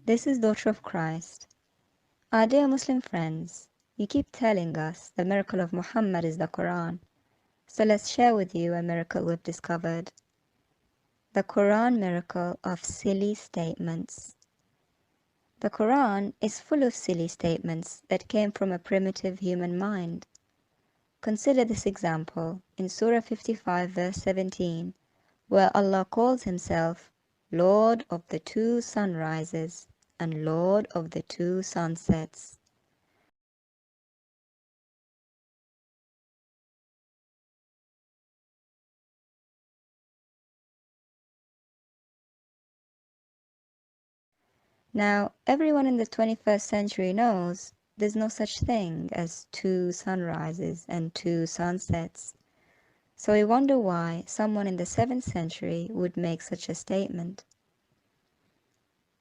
This is Daughter of Christ. Our dear Muslim friends, you keep telling us the miracle of Muhammad is the Quran, so let's share with you a miracle we've discovered. The Quran miracle of silly statements. The Quran is full of silly statements that came from a primitive human mind. Consider this example in Surah 55 verse 17, where Allah calls himself Lord of the two sunrises and Lord of the two sunsets. Now, everyone in the 21st century knows there's no such thing as two sunrises and two sunsets. So we wonder why someone in the 7th century would make such a statement.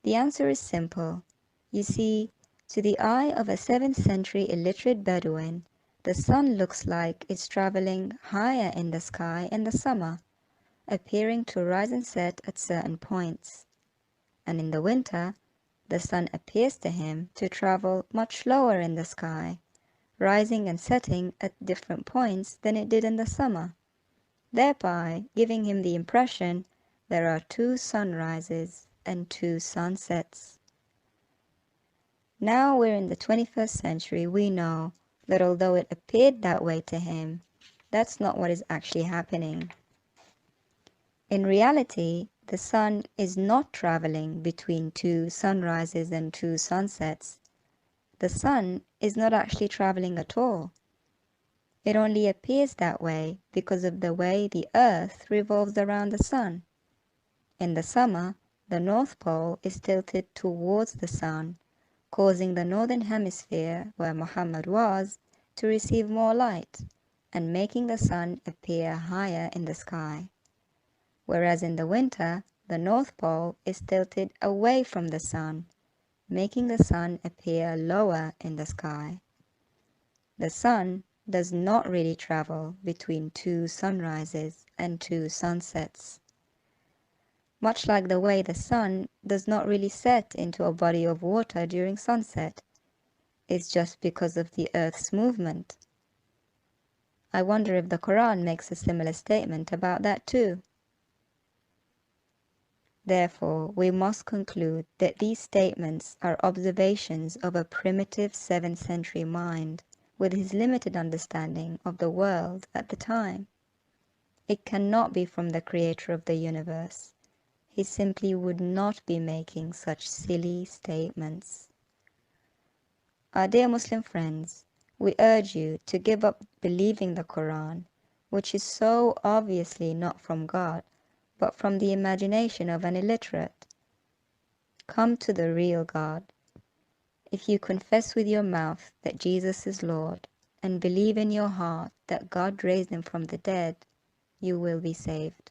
The answer is simple. You see, to the eye of a 7th century illiterate Bedouin, the sun looks like it's traveling higher in the sky in the summer, appearing to rise and set at certain points. And in the winter, the sun appears to him to travel much lower in the sky, rising and setting at different points than it did in the summer, thereby giving him the impression there are two sunrises and two sunsets. Now we're in the 21st century, we know that although it appeared that way to him, that's not what is actually happening. In reality, the sun is not traveling between two sunrises and two sunsets. The sun is not actually traveling at all. It only appears that way because of the way the earth revolves around the sun. In the summer, the North Pole is tilted towards the sun, causing the northern hemisphere, where Muhammad was, to receive more light, and making the sun appear higher in the sky. Whereas in the winter, the North Pole is tilted away from the sun, making the sun appear lower in the sky. The sun does not really travel between two sunrises and two sunsets. Much like the way the sun does not really set into a body of water during sunset. It's just because of the earth's movement. I wonder if the Quran makes a similar statement about that too. Therefore, we must conclude that these statements are observations of a primitive 7th century mind with his limited understanding of the world at the time. It cannot be from the creator of the universe. He simply would not be making such silly statements. Our dear Muslim friends, we urge you to give up believing the Quran, which is so obviously not from God, but from the imagination of an illiterate. Come to the real God. If you confess with your mouth that Jesus is Lord, and believe in your heart that God raised him from the dead, you will be saved.